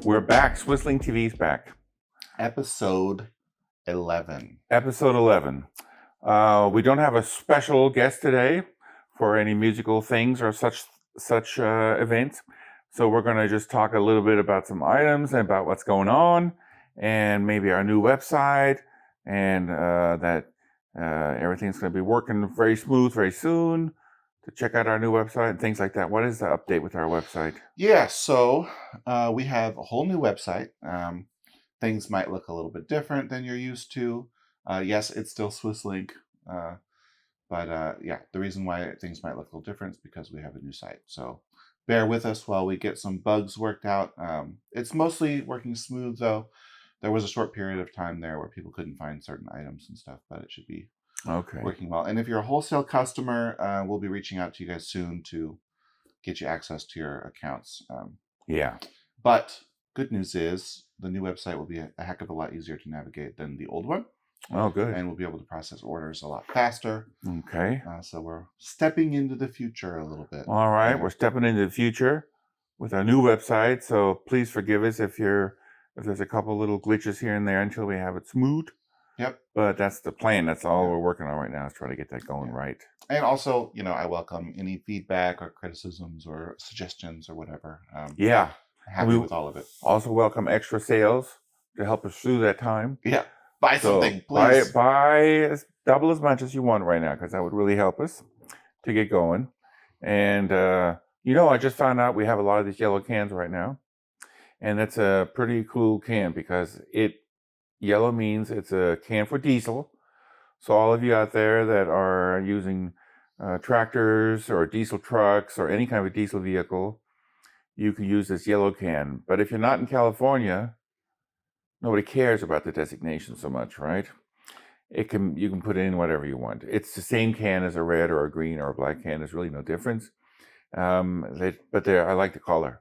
We're back. Swissling TV's back. Episode 11. Episode 11. We don't have a special guest today for any musical things or such events. So we're going to just talk a little bit about some items and about what's going on and maybe our new website and that everything's going to be working very smooth very soon. To check out our new website and things like that. What is the update with our website? Yeah, so we have a whole new website. Things might look a little bit different than you're used to. Yes, it's still SwissLink, but yeah, the reason why things might look a little different is because we have a new site. So bear with us while we get some bugs worked out. It's mostly working smooth, though. There was a short period of time there where people couldn't find certain items and stuff, but it should be working well. And if you're a wholesale customer, we'll be reaching out to you guys soon to get you access to your accounts. Yeah. But good news is the new website will be a heck of a lot easier to navigate than the old one. Oh, good. And we'll be able to process orders a lot faster. Okay. So we're stepping into the future a little bit. All right. We're stepping into the future with our new website. So please forgive us if there's a couple little glitches here and there until we have it smooth. Yep. But that's the plan. That's all we're working on right now is trying to get that going right. And also, I welcome any feedback or criticisms or suggestions or whatever. Happy with all of it. Also welcome extra sales to help us through that time. Yeah. Buy something, please. Buy double as much as you want right now, because that would really help us to get going. And, I just found out we have a lot of these yellow cans right now. And that's a pretty cool can because yellow means it's a can for diesel. So all of you out there that are using tractors or diesel trucks or any kind of a diesel vehicle, you can use this yellow can. But if you're not in California, nobody cares about the designation so much, right? You can put in whatever you want. It's the same can as a red or a green or a black can. There's really no difference. But I like the color.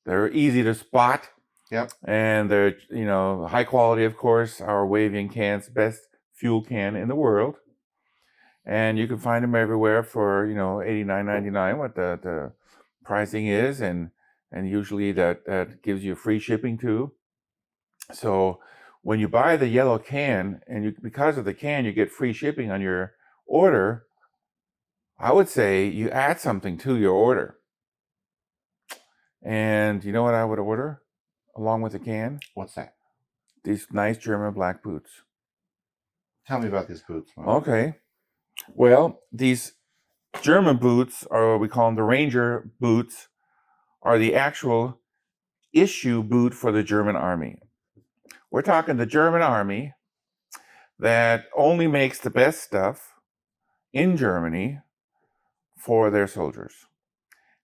They're easy to spot. Yep. And they're, high quality, of course. Our Wavian can's best fuel can in the world. And you can find them everywhere for, $89.99, what the pricing is. And usually that gives you free shipping too. So when you buy the yellow can, and because of the can, you get free shipping on your order, I would say you add something to your order. And you know what I would order along with the can? What's that? These nice German black boots. Tell me about these boots. Okay. Well, these German boots, or we call them the Ranger boots, are the actual issue boot for the German army. We're talking the German army that only makes the best stuff in Germany for their soldiers.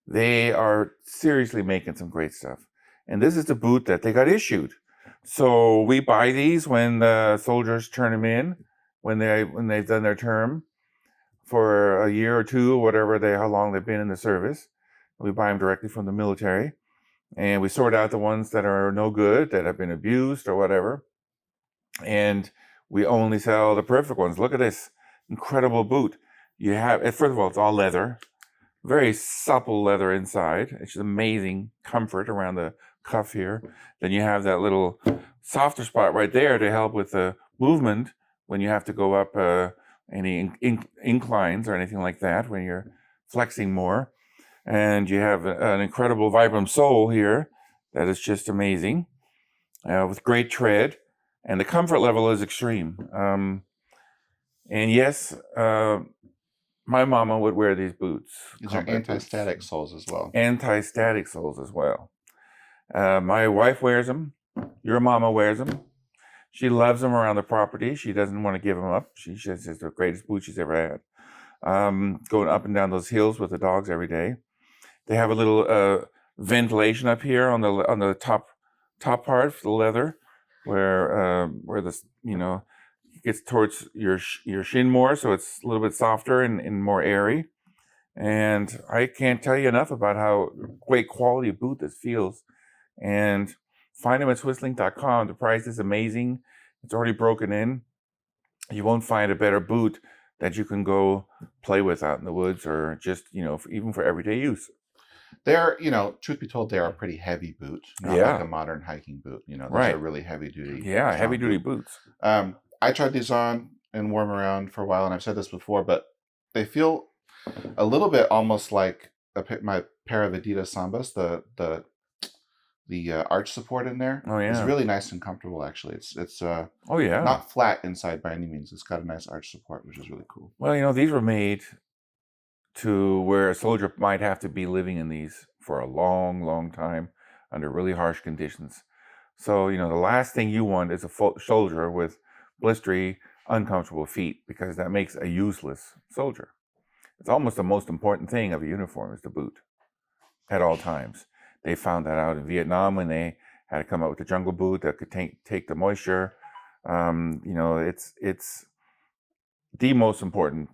They are seriously making some great stuff. And this is the boot that they got issued. So we buy these when the soldiers turn them in, when they've done their term for a year or two, or whatever how long they've been in the service. We buy them directly from the military. And we sort out the ones that are no good, that have been abused or whatever. And we only sell the perfect ones. Look at this incredible boot. First of all, it's all leather. Very supple leather inside. It's just amazing comfort around the cuff here. Then you have that little softer spot right there to help with the movement when you have to go up any inclines or anything like that, when you're flexing more. And you have an incredible Vibram sole here that is just amazing, with great tread. And the comfort level is extreme. And yes, my mama would wear these boots. These are anti-static soles as well. Anti-static soles as well. My wife wears them. Your mama wears them. She loves them around the property. She doesn't want to give them up. She says it's the greatest boot she's ever had. Going up and down those hills with the dogs every day. They have a little ventilation up here on the top part of the leather, where the it gets towards your shin more, so it's a little bit softer and more airy. And I can't tell you enough about how great quality of boot this feels. And find them at swisslink.com. The price is amazing. It's already broken in. You won't find a better boot that you can go play with out in the woods, or just even for everyday use. They're, truth be told, they're a pretty heavy boot, not like a Yeah, modern hiking boot. Those are right. really heavy duty, Yeah, heavy strong duty boot. boots. I tried these on and wore them around for a while, and I've said this before, but they feel a little bit almost like my pair of Adidas Sambas. The arch support in there Oh is yeah. really nice and comfortable. Actually, it's Oh yeah. not flat inside by any means. It's got a nice arch support, which is really cool. Well, these were made to where a soldier might have to be living in these for a long, long time under really harsh conditions. So, the last thing you want is a soldier with blistery, uncomfortable feet, because that makes a useless soldier. It's almost the most important thing of a uniform is the boot at all times. They found that out in Vietnam when they had to come up with the jungle boot that could take the moisture. It's the most important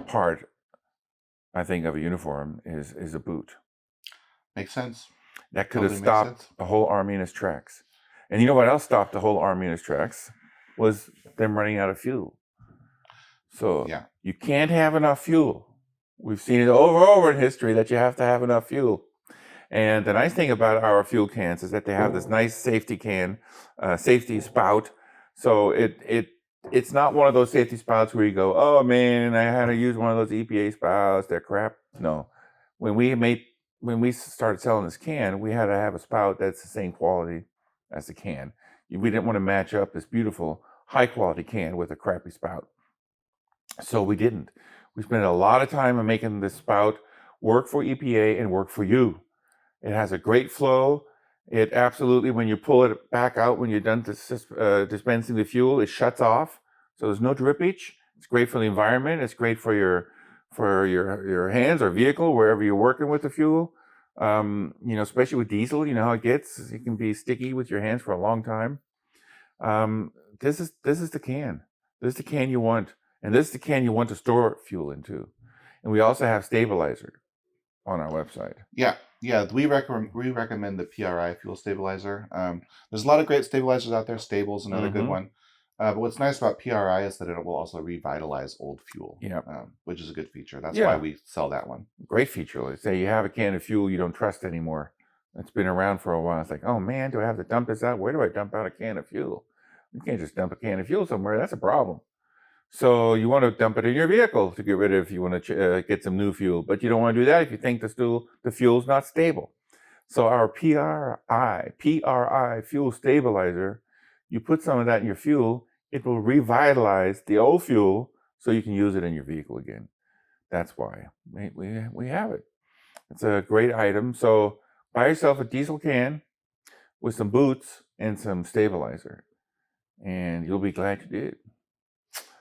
part, I think, of a uniform is a boot. Makes sense. That could have Totally makes stopped sense. the whole army in its tracks. And you know what else stopped the whole army in its tracks? Was them running out of fuel. So Yeah. you can't have enough fuel. We've seen it over and over in history that you have to have enough fuel. And the nice thing about our fuel cans is that they have this nice safety spout. So it's not one of those safety spouts where you go, oh man, I had to use one of those EPA spouts. They're crap. No, when we started selling this can, we had to have a spout that's the same quality as the can. We didn't want to match up this beautiful high quality can with a crappy spout. So we didn't. We spent a lot of time in making this spout work for EPA and work for you. It has a great flow. It absolutely, when you pull it back out, when you're done dispensing the fuel, it shuts off. So there's no drippage. It's great for the environment. It's great for your hands or vehicle, wherever you're working with the fuel. Especially with diesel, you know how it gets. It can be sticky with your hands for a long time. This is the can. This is the can you want. And this is the can you want to store fuel into. And we also have stabilizer on our website. Yeah. We recommend the PRI fuel stabilizer. There's a lot of great stabilizers out there. Stable's another good one. But what's nice about PRI is that it will also revitalize old fuel. Yeah. Which is a good feature. That's why we sell that one. Great feature. Let's say you have a can of fuel you don't trust anymore. It's been around for a while. It's like, oh man, do I have to dump this out? Where do I dump out a can of fuel? You can't just dump a can of fuel somewhere. That's a problem. So you want to dump it in your vehicle to get rid of if you want to get some new fuel. But you don't want to do that if you think the fuel's not stable. So our PRI fuel stabilizer, you put some of that in your fuel, it will revitalize the old fuel so you can use it in your vehicle again. That's why we have it. It's a great item. So buy yourself a diesel can with some boots and some stabilizer, and you'll be glad you did.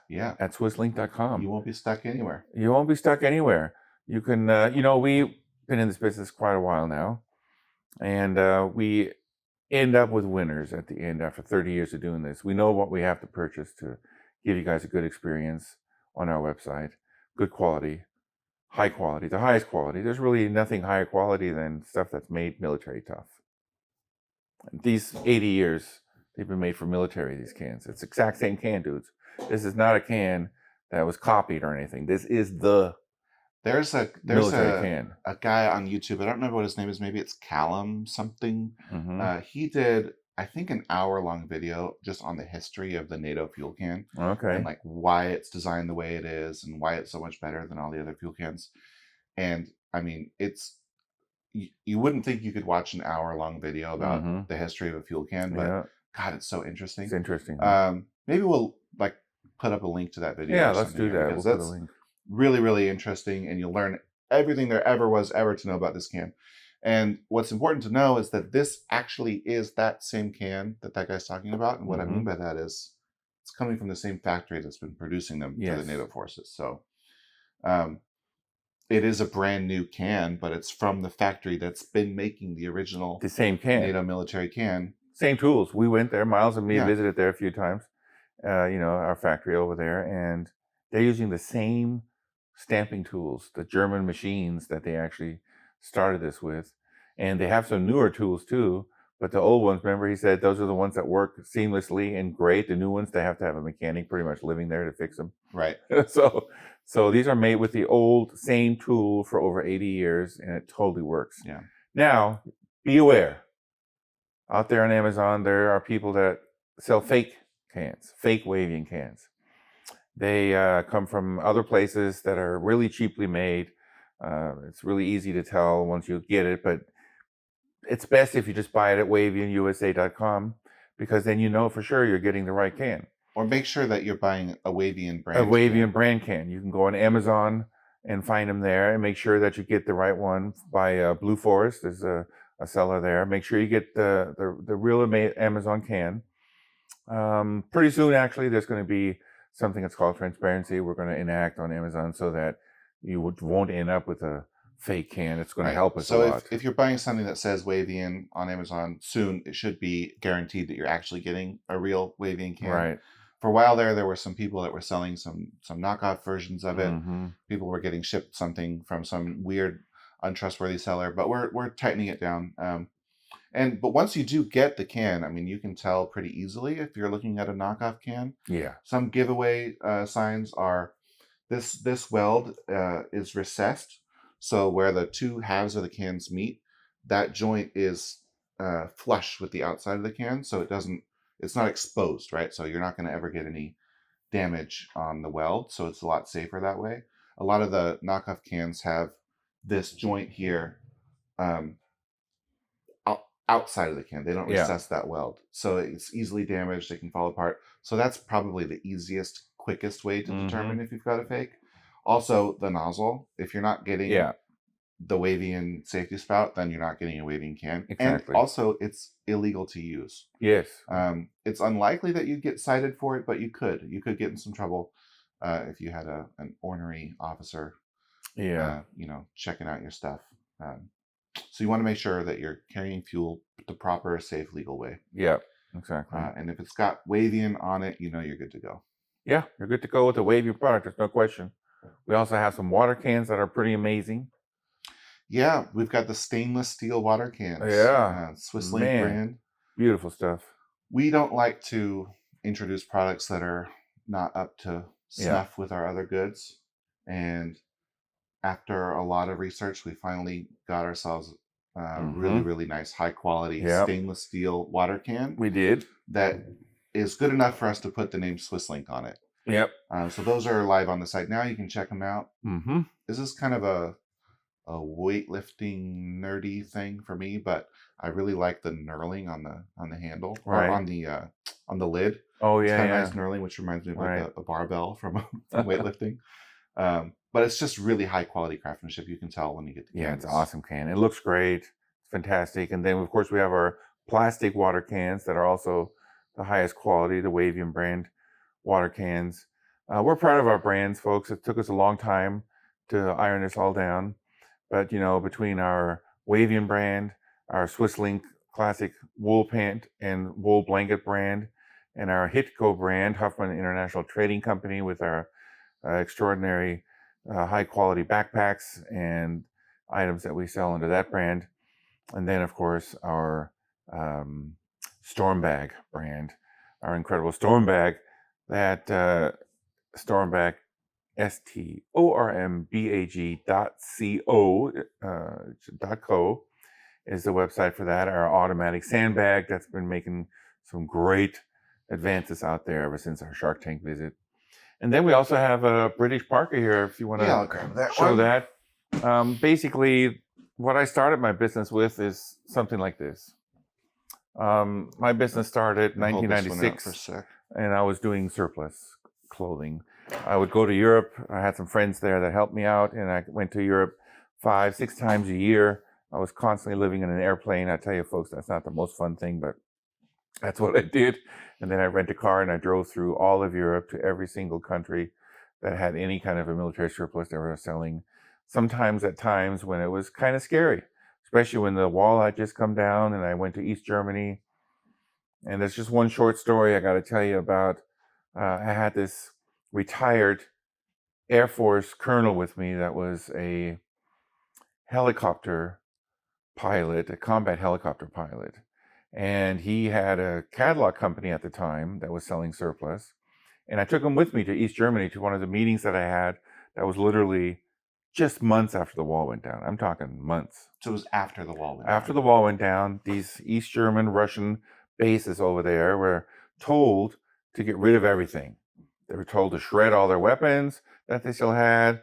Yeah. At SwissLink.com. You won't be stuck anywhere. You won't be stuck anywhere. You can, we've been in this business quite a while now, and we end up with winners at the end after 30 years of doing this. We know what we have to purchase to give you guys a good experience on our website. Good quality, high quality, the highest quality. There's really nothing higher quality than stuff that's made military tough. These 80 years, they've been made for military, these cans. It's the exact same can, dudes. This is not a can that was copied or anything. This is the military can. A guy on YouTube. I don't remember what his name is. Maybe it's Callum something. Mm-hmm. He did, I think, an hour-long video just on the history of the NATO fuel can. Okay. And like why it's designed the way it is and why it's so much better than all the other fuel cans. And I mean, you wouldn't think you could watch an hour-long video about the history of a fuel can, but God, it's so interesting. It's interesting. Maybe we'll put up a link to that video. Yeah, let's do that. We'll put a link. Really, really interesting, and you'll learn everything there ever was to know about this can. And what's important to know is that this actually is that same can that guy's talking about. And what I mean by that is it's coming from the same factory that's been producing them for the NATO forces. So it is a brand new can, but it's from the factory that's been making the same can, NATO military can. Same tools. We went there. Miles and me visited there a few times. Our factory over there, and they're using the same stamping tools, the German machines that they actually started this with. And they have some newer tools too, But the old ones, remember, he said those are the ones that work seamlessly and great. The new ones, they have to have a mechanic pretty much living there to fix them. Right. So these are made with the old same tool for over 80 years, and it totally works. Yeah. Now, be aware. Out there on Amazon, there are people that sell fake cans, fake Wavian cans. They come from other places that are really cheaply made. It's really easy to tell once you get it, but it's best if you just buy it at wavianusa.com, because then you know for sure you're getting the right can. Or make sure that you're buying a Wavian brand. A Wavian brand can. You can go on Amazon and find them there, and make sure that you get the right one. By Blue Forest, there's a seller there. Make sure you get the real Amazon can. Pretty soon, actually, there's going to be something that's called transparency we're going to enact on Amazon, so that you won't end up with a fake can. It's going to help us a lot. So if you're buying something that says Wavian on Amazon, soon it should be guaranteed that you're actually getting a real Wavian can. Right. For a while there were some people that were selling some knockoff versions of it. Mm-hmm. People were getting shipped something from some weird, untrustworthy seller, but we're tightening it down. But once you do get the can, I mean, you can tell pretty easily if you're looking at a knockoff can. Yeah. Some giveaway signs are this weld is recessed, so where the two halves of the cans meet, that joint is flush with the outside of the can, so it's not exposed, right? So you're not going to ever get any damage on the weld, so it's a lot safer that way. A lot of the knockoff cans have this joint here outside of the can. They don't recess that weld, so it's easily damaged. They can fall apart. So that's probably the easiest, quickest way to determine if you've got a fake. Also, the nozzle. If you're not getting the Wavian safety spout, then you're not getting a Wavian can. Exactly. And also, it's illegal to use. Yes. It's unlikely that you'd get cited for it, but you could get in some trouble if you had an ornery officer. Checking out your stuff. So you want to make sure that you're carrying fuel the proper, safe, legal way. Yeah, exactly. And if it's got Wavian on it, you know you're good to go. Yeah, you're good to go with the Wavian product. There's no question. We also have some water cans that are pretty amazing. Yeah, we've got the stainless steel water cans. Yeah. Swiss Link brand. Beautiful stuff. We don't like to introduce products that are not up to snuff with our other goods. And after a lot of research, we finally got ourselves really, really nice, high quality stainless steel water can. We did. That is good enough for us to put the name Swiss Link on it. Yep. So those are live on the site now. You can check them out. Mm-hmm. This is kind of a weightlifting nerdy thing for me, but I really like the knurling on the handle or on the lid. Oh yeah, it's kind of nice knurling, which reminds me of like a barbell from weightlifting. But it's just really high quality craftsmanship. You can tell when you get the can. Yeah, it's an awesome can. It looks great. It's fantastic. And then of course we have our plastic water cans that are also the highest quality, the Wavian brand water cans. We're proud of our brands, folks. It took us a long time to iron this all down. But, between our Wavian brand, our Swiss Link classic wool pant and wool blanket brand, and our Hitco brand, Huffman International Trading Company, with our extraordinary high quality backpacks and items that we sell under that brand. And then, of course, our Storm Bag brand, our incredible Storm Bag, that Storm Bag, stormbag.co is the website for that. Our automatic sandbag that's been making some great advances out there ever since our Shark Tank visit. And then we also have a British Parker here, if you want to show that. Basically, what I started my business with is something like this. My business started in 1996, and I was doing surplus clothing. I would go to Europe. I had some friends there that helped me out, and I went to Europe 5-6 times a year. I was constantly living in an airplane. I tell you, folks, that's not the most fun thing, but that's what I did. And then I rent a car, and I drove through all of Europe to every single country that had any kind of a military surplus they were selling. Sometimes at times when it was kind of scary, especially when the wall had just come down, and I went to East Germany. And there's just one short story I got to tell you about. I had this retired Air Force colonel with me that was a helicopter pilot, a combat helicopter pilot. and he had a catalog company at the time that was selling surplus. And I took him with me to East Germany to one of the meetings that I had that was literally just months after the wall went down. I'm talking months. So it was after the wall went After down. the wall went down, these East German, Russian bases over there were told to get rid of everything. They were told to shred all their weapons that they still had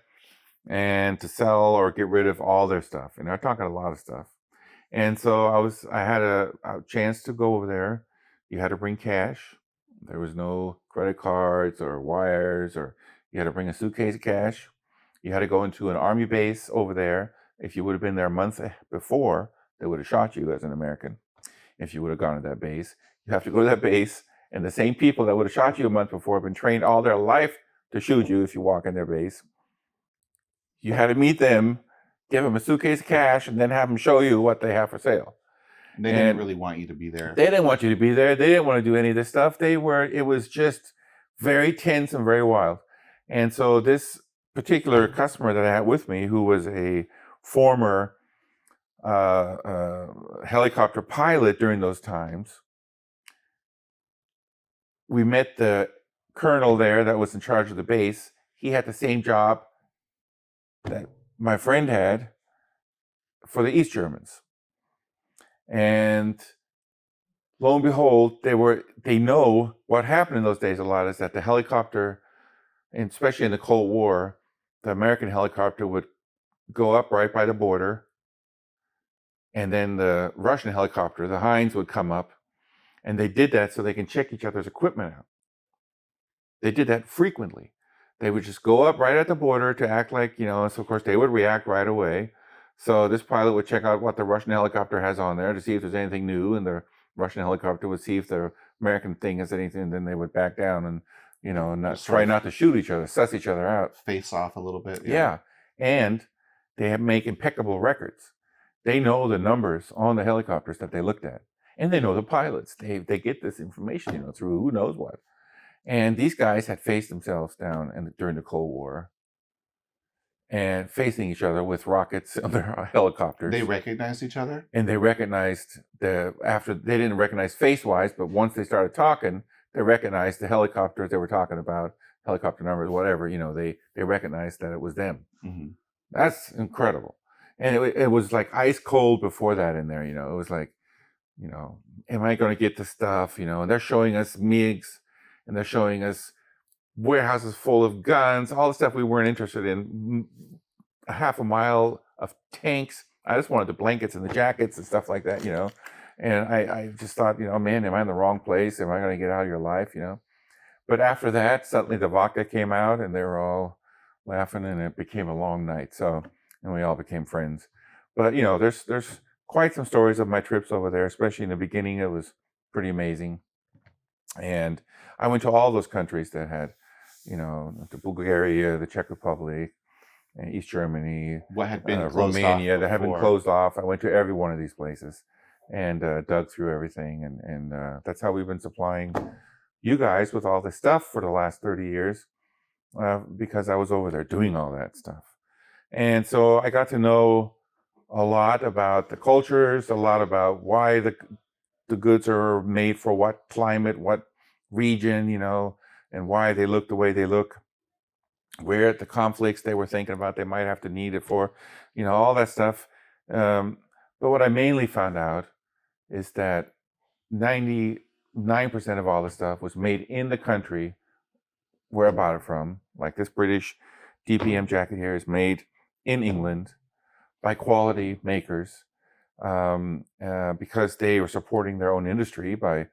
and to sell or get rid of all their stuff. And I'm talking a lot of stuff. And so I had a chance to go over there. You had to bring cash. There was no credit cards or wires, or you had to bring a suitcase of cash. You had to go into an army base over there. If you would have been there a month before, they would have shot you as an American. If you would have gone to that base, you have to go to that base, and the same people that would have shot you a month before have been trained all their life to shoot you if you walk in their base. You had to meet them, give them a suitcase of cash, and then have them show you what they have for sale. They didn't really want you to be there. They didn't want you to be there. They didn't want to do any of this stuff. It was just very tense and very wild. And so this particular customer that I had with me, who was a former helicopter pilot during those times, we met the colonel there that was in charge of the base. He had the same job that my friend had for the East Germans. And lo and behold, they know what happened in those days a lot is that the helicopter, and especially in the Cold War, the American helicopter would go up right by the border, and then the Russian helicopter, the Heinz, would come up, and they did that so they can check each other's equipment out. They did that frequently. They would just go up right at the border to act like, so of course they would react right away. So this pilot would check out what the Russian helicopter has on there to see if there's anything new, and the Russian helicopter would see if the American thing has anything, and then they would back down and, try not to shoot each other, suss each other out. Face off a little bit. Yeah. And they make impeccable records. They know the numbers on the helicopters that they looked at, and they know the pilots. They get this information, through who knows what. And these guys had faced themselves down during the Cold War, and facing each other with rockets on their helicopters. They recognized each other? And they recognized they didn't recognize face-wise, but once they started talking, they recognized the helicopters they were talking about, helicopter numbers, whatever, they recognized that it was them. Mm-hmm. That's incredible. And it was like ice cold before that in there, it was like, am I going to get the stuff, and they're showing us MiGs, and they're showing us warehouses full of guns, all the stuff we weren't interested in, a half a mile of tanks. I just wanted the blankets and the jackets and stuff like that, and I just thought, man, am I in the wrong place? Am I going to get out of your life, But after that, suddenly the vodka came out, and they were all laughing, and it became a long night. So, and we all became friends. But, there's quite some stories of my trips over there, especially in the beginning. It was pretty amazing. And I went to all those countries that had, to Bulgaria, the Czech Republic, and East Germany, what had been Romania, that had been closed off. I went to every one of these places and dug through everything. And that's how we've been supplying you guys with all this stuff for the last 30 years because I was over there doing all that stuff. And so I got to know a lot about the cultures, a lot about why the goods are made for what climate, what region, and why they look the way they look, where the conflicts they were thinking about they might have to need it for, all that stuff. But what I mainly found out is that 99% of all the stuff was made in the country where I bought it from. Like this British DPM jacket here is made in England by quality makers because they were supporting their own industry by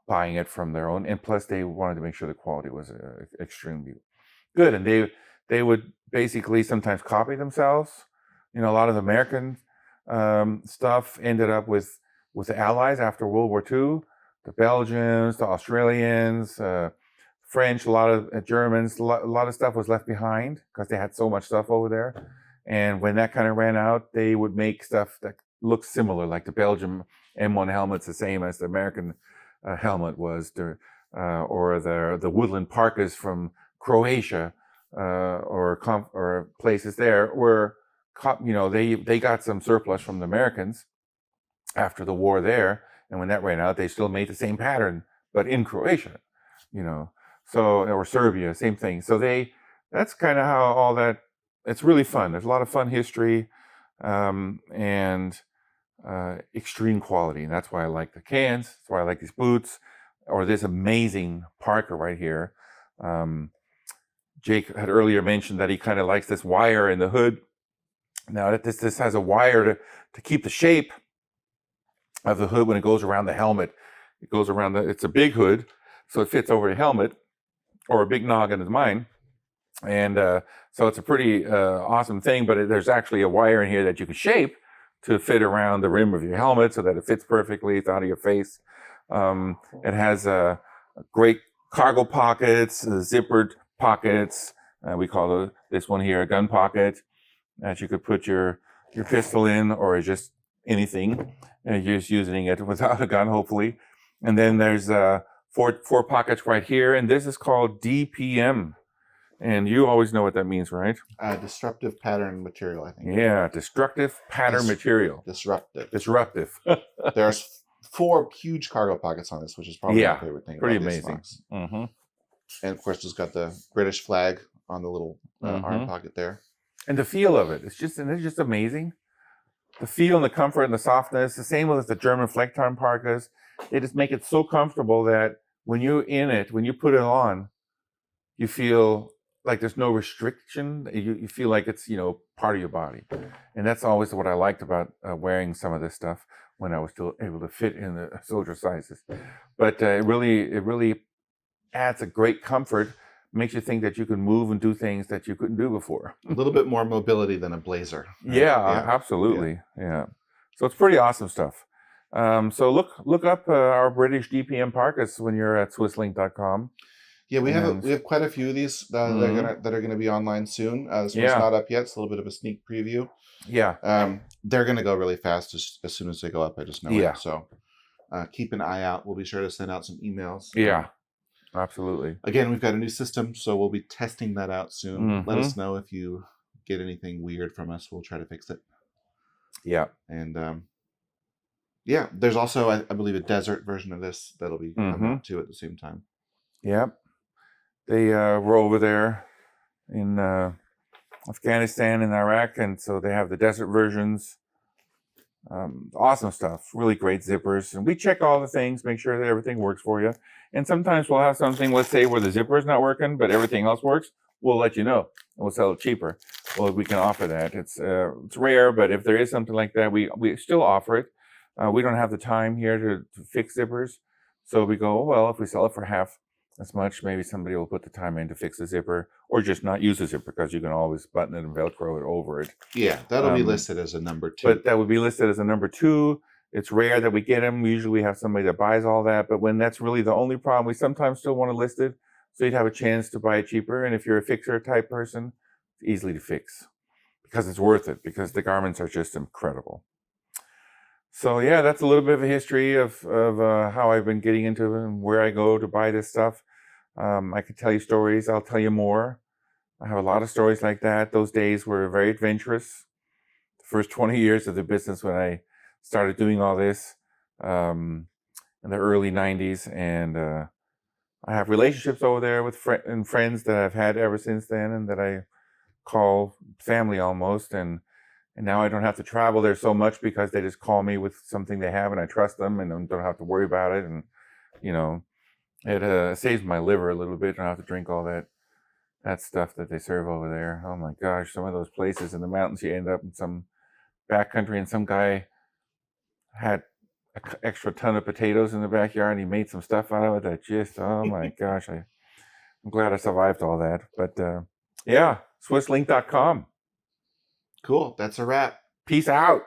buying it from their own, and plus they wanted to make sure the quality was extremely good. And they would basically sometimes copy themselves. A lot of the American stuff ended up with the Allies after World War II, the Belgians, the Australians, French, a lot of Germans. A lot of stuff was left behind because they had so much stuff over there. And when that kind of ran out, they would make stuff that looked similar, like the Belgian M1 helmet's the same as the American helmet was, or the woodland parkas from Croatia, or places there where, they got some surplus from the Americans after the war there, And when that ran out, they still made the same pattern, but in Croatia, So, or Serbia, same thing. So that's kind of how all that, it's really fun. There's a lot of fun history, and extreme quality. And that's why I like the cans. That's why I like these boots, or this amazing parka right here. Jake had earlier mentioned that he kind of likes this wire in the hood. Now that this has a wire to keep the shape of the hood when it goes around the helmet. It goes around it's a big hood, so it fits over the helmet, or a big noggin is mine. And so it's a pretty awesome thing, but there's actually a wire in here that you can shape to fit around the rim of your helmet so that it fits perfectly. It's out of your face. It has great cargo pockets, zippered pockets. We call this one here a gun pocket, that you could put your pistol in, or just anything. You're just using it without a gun, hopefully. And then there's four pockets right here, and this is called DPM. And you always know what that means, right? Disruptive pattern material, I think. Yeah, destructive pattern material. Disruptive. There's 4 huge cargo pockets on this, which is probably my favorite thing. Pretty amazing. Mm-hmm. And of course, it's got the British flag on the little arm pocket there. And the feel of it, it's just amazing. The feel and the comfort and the softness, the same with the German Flecktarn parkas. They just make it so comfortable that when you're in it, when you put it on, you feel like there's no restriction. You feel like it's, part of your body. And that's always what I liked about wearing some of this stuff when I was still able to fit in the soldier sizes. But it really adds a great comfort, makes you think that you can move and do things that you couldn't do before. A little bit more mobility than a blazer. Right? Yeah, absolutely. Yeah. So it's pretty awesome stuff. So look up our British DPM parkas when you're at swisslink.com. Yeah, we have quite a few of these that are gonna be online soon. This one's not up yet. It's a little bit of a sneak preview. Yeah. They're gonna go really fast as soon as they go up. I just know it. So keep an eye out. We'll be sure to send out some emails. Yeah, absolutely. Again, we've got a new system, so we'll be testing that out soon. Let us know if you get anything weird from us. We'll try to fix it. Yeah. And there's also, I believe, a desert version of this that'll be coming out too at the same time. Yep. They were over there in Afghanistan and Iraq, and so they have the desert versions. Awesome stuff. Really great zippers. And we check all the things, make sure that everything works for you. And sometimes we'll have something, let's say, where the zipper is not working, but everything else works. We'll let you know, and we'll sell it cheaper. Well, we can offer that. It's rare, but if there is something like that, we still offer it. We don't have the time here to fix zippers, so we go, well, if we sell it for half as much, maybe somebody will put the time in to fix the zipper, or just not use the zipper, because you can always button it and Velcro it over it. Yeah, that'll be listed as a number 2. But that would be listed as a number 2. It's rare that we get them. Usually we have somebody that buys all that, but when that's really the only problem, we sometimes still want to list it, so you'd have a chance to buy it cheaper. And if you're a fixer type person, it's easily to fix, because it's worth it, because the garments are just incredible. So yeah, that's a little bit of a history of how I've been getting into it and where I go to buy this stuff. I could tell you stories. I'll tell you more. I have a lot of stories like that. Those days were very adventurous. The first 20 years of the business, when I started doing all this in the early 90s. And I have relationships over there with friends that I've had ever since then, and that I call family almost. And now I don't have to travel there so much, because they just call me with something they have and I trust them and don't have to worry about it. And, it saves my liver a little bit. I don't have to drink all that stuff that they serve over there. Oh my gosh, some of those places in the mountains, you end up in some backcountry, and some guy had an extra ton of potatoes in the backyard, and he made some stuff out of it that just, oh my gosh, I'm glad I survived all that. But yeah, swisslink.com. Cool. That's a wrap. Peace out.